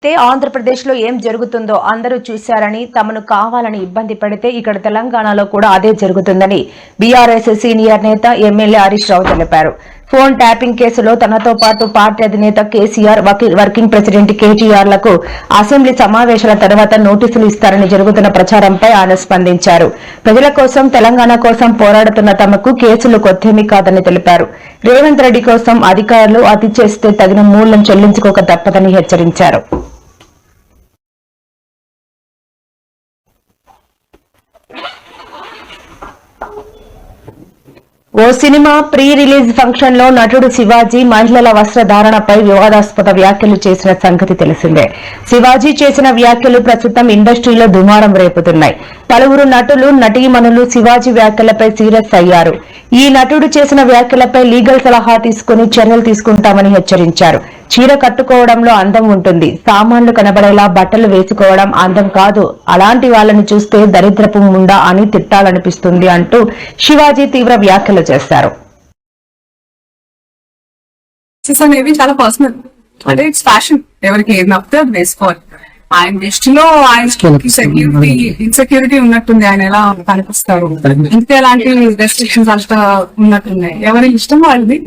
ఆంధ్రప్రదేశ్ లో ఏం జరుగుతుందో అందరూ చూశారని తమను కావాలని ఇబ్బంది పెడితే ఇక్కడ తెలంగాణలో కూడా అదే జరుగుతుందని బీఆర్ఎస్ సీనియర్ నేత ఎమ్మెల్యే హరీష్ రావు తెలిపారు. ఫోన్ ట్యాపింగ్ కేసులో తనతో పాటు పార్టీ అధినేత కేసీఆర్, వర్కింగ్ ప్రెసిడెంట్ కేటీఆర్ లకు అసెంబ్లీ సమావేశాల తర్వాత నోటీసులు ఇస్తారని జరుగుతున్న ప్రచారంపై ఆయన స్పందించారు. ప్రజల కోసం, తెలంగాణ కోసం పోరాడుతున్న తమకు కేసులు కొత్తేమీ కాదని తెలిపారు. రేవంత్ రెడ్డి కోసం అధికారులు అతి చేస్తే తగిన మూల్యం చెల్లించుకోక తప్పదని హెచ్చరించారు. ఓ సినిమా ప్రీ రిలీజ్ ఫంక్షన్ లో నటుడు శివాజీ మహిళల వస్త్రధారణపై వివాదాస్పద వ్యాఖ్యలు చేసిన సంగతి తెలిసిందే. శివాజీ చేసిన వ్యాఖ్యలు ప్రస్తుతం ఇండస్ట్రీలో దుమారం రేపుతున్నాయి. పలువురు నటులు, నటీమణులు శివాజీ వ్యాఖ్యలపై సీరియస్ అయ్యారు. ఈ నటుడు చేసిన వ్యాఖ్యలపై లీగల్ సలహా తీసుకుని చర్యలు తీసుకుంటామని హెచ్చరించారు. చీర కట్టుకోవడంలో అందం ఉంటుంది, సామాన్లు కనబడేలా బట్టలు వేసుకోవడం అందం కాదు, అలాంటి వాళ్ళని చూస్తే దరిద్రపు ముండా అని తిట్టాలనిపిస్తుంది అంటూ శివాజీ తీవ్ర వ్యాఖ్యలు చేశారు. అనేవి చాలా పర్సనల్, అంటే ఇట్స్ ఫ్యాషన్, ఎవరికి ఏది నప్పితే అది వేసుకోవాలి. ఆయన దృష్టిలో ఆయన సెక్యూరిటీ ఇన్సెక్యూరిటీ ఉన్నట్టుంది, ఆయన ఎలా కనిపిస్తారు, ఇంకా ఎలాంటి రెస్ట్రిక్షన్స్ అంతా ఉన్నట్టున్నాయి. ఎవరి ఇష్టం వాళ్ళది.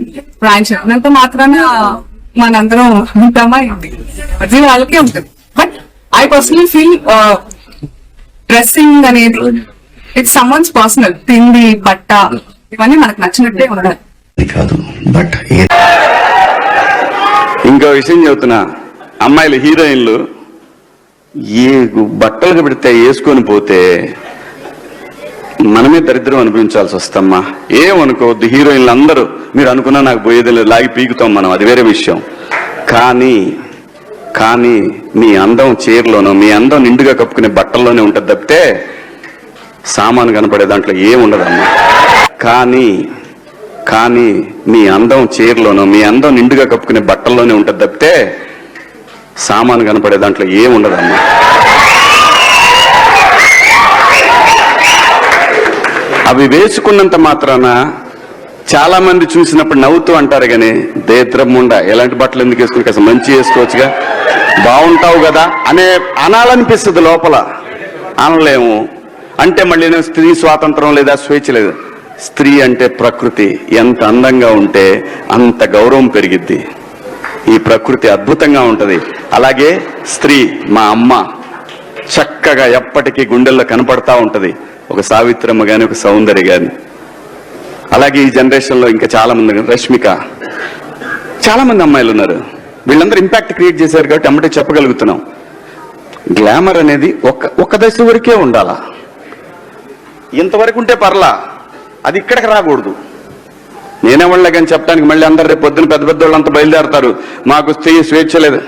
ఆయన చెప్పినంత మాత్రాన మనందరం ఉంటామా, అది వాళ్ళకే ఉంటుంది. But I personally feel dressing అనేది ఇట్స్ సమ్వన్స్ పర్సనల్. తిండి, బట్ట ఇవన్నీ మనకు నచ్చినట్టే ఉండాలి. ఇంకో విషయం చెబుతున్నా, అమ్మాయిలు హీరోయిన్లు ఏ బట్టలు పెడితే వేసుకొని పోతే మనమే దరిద్రం అనిపించాల్సి వస్తమ్మా. ఏమనుకోవద్దు, హీరోయిన్లు అందరూ మీరు అనుకున్నా నాకు పోయేది లాగి పీకుతాం మనం, అది వేరే విషయం. కానీ మీ అందం చీరలోనో, మీ అందం నిండుగా కప్పుకునే బట్టల్లోనే ఉంటుంది తప్పితే సామాను కనపడే దాంట్లో ఏముండదమ్మా. కానీ మీ అందం చీరలోనో, మీ అందం నిండుగా కప్పుకునే బట్టల్లోనే ఉంటుంది తప్పితే సామాను కనపడే దాంట్లో ఏముండదమ్మా. అవి వేసుకున్నంత మాత్రాన చాలా మంది చూసినప్పుడు నవ్వుతూ అంటారు కానీ దేత్రముండ ఎలాంటి బట్టలు ఎందుకు వేసుకుని కాస్త మంచి వేసుకోవచ్చుగా, బాగుంటావు కదా అనాలనిపిస్తుంది. లోపల అనలేము. అంటే మళ్ళీ స్త్రీ స్వాతంత్రం లేదా, స్వేచ్ఛ లేదు. స్త్రీ అంటే ప్రకృతి, ఎంత అందంగా ఉంటే అంత గౌరవం పెరిగిద్ది. ఈ ప్రకృతి అద్భుతంగా ఉంటది. అలాగే స్త్రీ, మా అమ్మ చక్కగా ఎప్పటికీ గుండెల్లో కనపడతా ఉంటది. ఒక సావిత్రమ్మ గాని, ఒక సౌందర్య గాని. అలాగే ఈ జనరేషన్ లో ఇంకా చాలా మంది, రష్మిక, చాలా మంది అమ్మాయిలు ఉన్నారు. వీళ్ళందరూ ఇంపాక్ట్ క్రియేట్ చేశారు కాబట్టి అమ్మటే చెప్పగలుగుతున్నాం. గ్లామర్ అనేది ఒక దశ వరకే ఉండాలా, ఇంతవరకు ఉంటే పర్లా, అది ఇక్కడికి రాకూడదు. నేనేవాళ్ళ కానీ చెప్పడానికి మళ్ళీ అందరు రేపు పొద్దున పెద్ద పెద్ద వాళ్ళంతా బయలుదేరతారు, మాకు స్త్రీ స్వేచ్ఛ లేదు.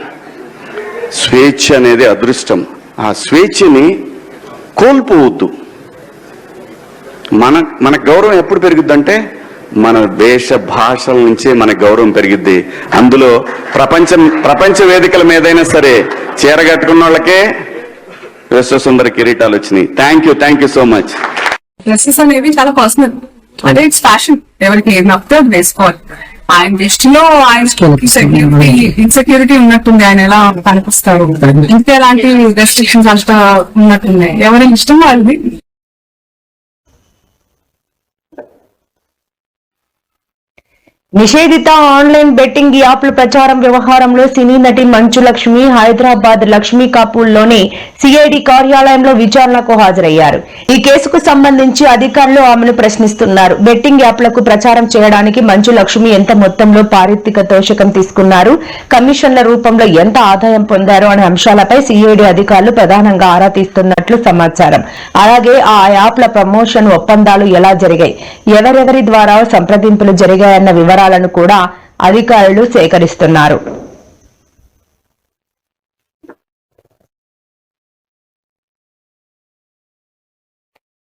స్వేచ్ఛ అనేది అదృష్టం. ఆ స్వేచ్ఛని కోల్పోవద్దు. మన గౌరవం ఎప్పుడు పెరుగుద్దంటే మన దేశ భాషల నుంచే మన గౌరవం పెరిగిద్ది. అందులో ప్రపంచ వేదికల మీదైనా సరే చీర కట్టుకున్న వాళ్ళకే విశ్వసుందర కిరీటాలు వచ్చినాయి. Thank you so much. Dresses అనేవి చాలా పర్సనల్, అంటే ఇట్స్ ఫ్యాషన్, ఎవరికి ఏది నప్పితే అది వేసుకోవాలి. ఆయన దృష్టిలో ఆయన సెక్యూరిటీ ఇన్సెక్యూరిటీ ఉన్నట్టుంది, ఆయన ఎలా కనిపిస్తారు, ఇంకా ఎలాంటి రెస్ట్రిక్షన్స్ అంతా ఉన్నట్టున్నాయి. ఎవరి ఇష్టం వాళ్ళది. నిషేధిత ఆన్లైన్ బెట్టింగ్ యాప్ల ప్రచారం వ్యవహారంలో సినీ నటి మంచు లక్ష్మి హైదరాబాద్ లక్ష్మీ కాపూల్లోని సిఐడి కార్యాలయంలో విచారణకు హాజరయ్యారు. ఈ కేసుకు సంబంధించి అధికారులు ఆమెను ప్రశ్నిస్తున్నారు. బెట్టింగ్ యాప్లకు ప్రచారం చేయడానికి మంచు లక్ష్మి ఎంత మొత్తంలో పారితోషిక తోషకం తీసుకున్నారు, కమిషన్ల రూపంలో ఎంత ఆదాయం పొందారు అనే అంశాలపై సిఐడి అధికారులు ప్రధానంగా ఆరా తీస్తున్నట్లు సమాచారం. అలాగే ఆ యాప్ల ప్రమోషన్ ఒప్పందాలు ఎలా జరిగాయి, ఎవరెవరి ద్వారా సంప్రదింపులు జరిగాయన్న వివరాలను కూడా అధికారులు సేకరిస్తున్నారు.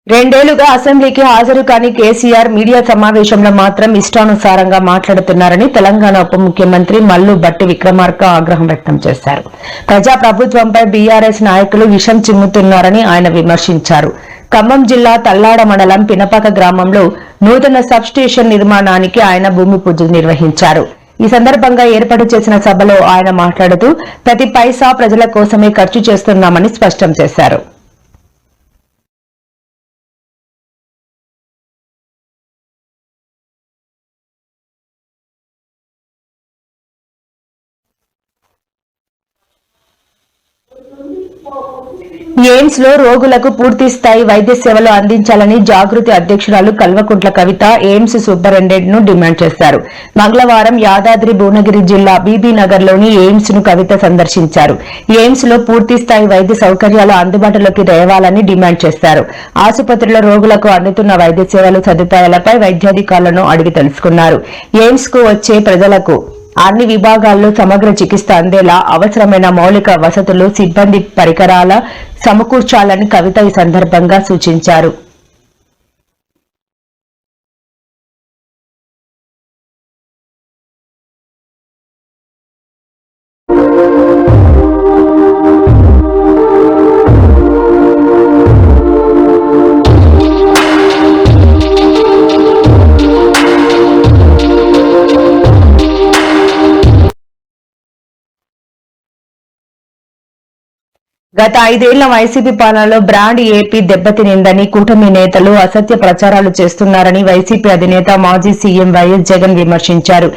రెండేళ్లుగా అసెంబ్లీకి హాజరు కాని కేసీఆర్ మీడియా సమావేశంలో మాత్రం ఇష్టానుసారంగా మాట్లాడుతున్నారని తెలంగాణ ఉప ముఖ్యమంత్రి మల్లు భట్టి విక్రమార్క ఆగ్రహం వ్యక్తం చేశారు. ప్రజాప్రభుత్వంపై బీఆర్ఎస్ నాయకులు విషం చిమ్ముతున్నారని ఆయన విమర్శించారు. ఖమ్మం జిల్లా తల్లాడ మండలం పినపాక గ్రామంలో నూతన సబ్ స్టేషన్ నిర్మాణానికి ఆయన భూమి పూజ నిర్వహించారు. ఈ సందర్భంగా ఏర్పాటు చేసిన సభలో ఆయన మాట్లాడుతూ ప్రతి పైసా ప్రజల కోసమే ఖర్చు చేస్తున్నామని స్పష్టం చేశారు. ఎయిమ్స్ లో రోగులకు పూర్తి స్థాయి వైద్య సేవలు అందించాలని జాగృతి అధ్యక్షురాలు కల్వకుంట్ల కవిత ఎయిమ్స్ సూపరింటెండెంట్ ను డిమాండ్ చేశారు. మంగళవారం యాదాద్రి భువనగిరి జిల్లా బీబీ నగర్ లోని ఎయిమ్స్ ను కవిత సందర్శించారు. ఎయిమ్స్ లో పూర్తి స్థాయి వైద్య సౌకర్యాలు అందుబాటులోకి తేవాలని డిమాండ్ చేశారు. ఆసుపత్రిలో రోగులకు అందుతున్న వైద్య సేవలు సదుపాయాలపై వైద్యాధికారులను అడిగి తెలుసుకున్నారు. ఎయిమ్స్ కు వచ్చే ప్రజలకు అన్ని విభాగాల్లో సమగ్ర చికిత్స అందేలా అవసరమైన మౌలిక వసతులు, సిబ్బంది, పరికరాల సమకూర్చాలని కవిత ఈ సందర్భంగా సూచించారు. గత 5 ఏళ్ల వైసీపీ పాలనలో బ్రాండ్ ఏపీ దెబ్బతినిందని కూటమి నేతలు అసత్య ప్రచారాలు చేస్తున్నారని వైసీపీ అధినేత మాజీ సీఎం వైఎస్ జగన్ విమర్శించారు.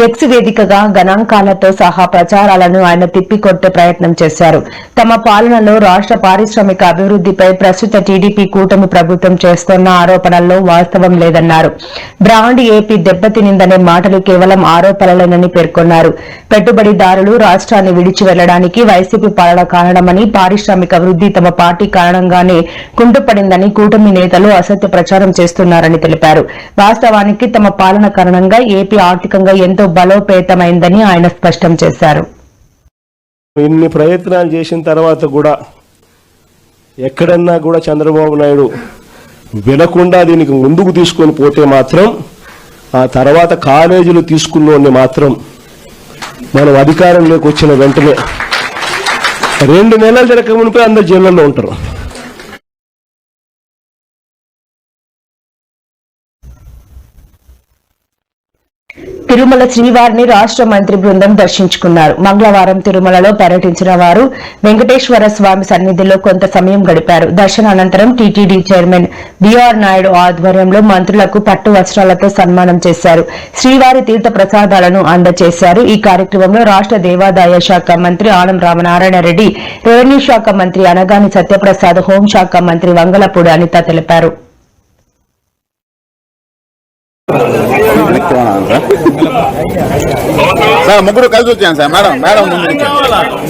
ఎక్స్ వేదికగా గణాంకాలతో సహా ప్రచారాలను ఆయన తిప్పికొట్టే ప్రయత్నం చేశారు. తమ పాలనలో రాష్ట్ర పారిశ్రామిక అభివృద్దిపై ప్రస్తుత టీడీపీ కూటమి ప్రభుత్వం చేస్తున్న ఆరోపణల్లో వాస్తవం లేదన్నారు. బ్రాండ్ ఏపీ దెబ్బతినిందనే మాటలు కేవలం ఆరోపణలేనని పేర్కొన్నారు. పెట్టుబడిదారులు రాష్ట్రాన్ని విడిచి వెళ్లడానికి వైసీపీ పాలన కారణమని, పారిశ్రామిక అభివృద్ధి తమ పార్టీ కారణంగానే కుంటుపడిందని కూటమి నేతలు అసత్య ప్రచారం చేస్తున్నారని తెలిపారు. వాస్తవానికి తమ పాలన కారణంగా ఏపీ ఆర్థికంగా ఎంతో బలోపేతమైందని ఆయన స్పష్టం చేశారు. ఇన్ని ప్రయత్నాలు చేసిన తర్వాత కూడా ఎక్కడన్నా కూడా చంద్రబాబు నాయుడు వినకుండా దీనికి ముందుకు తీసుకొని పోతే మాత్రం, ఆ తర్వాత కాలేజీలు తీసుకున్నోడిని మాత్రం మనం అధికారంలోకి వచ్చిన వెంటనే 2 నెలలు జరగక మునిపే అందరు జైళ్ళల్లో ఉంటారు. తిరుమల శ్రీవారిని రాష్ట్ర మంత్రి బృందం దర్శించుకున్నారు. మంగళవారం తిరుమలలో పర్యటించిన వారు వెంకటేశ్వర స్వామి సన్నిధిలో కొంత సమయం గడిపారు. దర్శనానంతరం టీటీడీ చైర్మన్ బీఆర్ నాయుడు ఆధ్వర్యంలో మంత్రులకు పట్టు వస్త్రాలతో సన్మానం చేశారు. శ్రీవారి తీర్థ ప్రసాదాలను అందజేశారు. ఈ కార్యక్రమంలో రాష్ట్ర దేవాదాయ శాఖ మంత్రి ఆనం రామనారాయణ రెడ్డి, రెవెన్యూ శాఖ మంత్రి అనగాని సత్యప్రసాద్, హోంశాఖ మంత్రి వంగలపూడి అనిత తెలిపారు. సార్ ముగ్గురు కలిసి వచ్చాను సార్. మేడం మేడం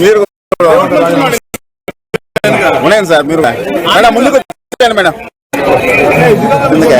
మీరు ఉన్నాయండి సార్. మీరు మేడం ముందుకు వచ్చాను మేడం. ఎందుకే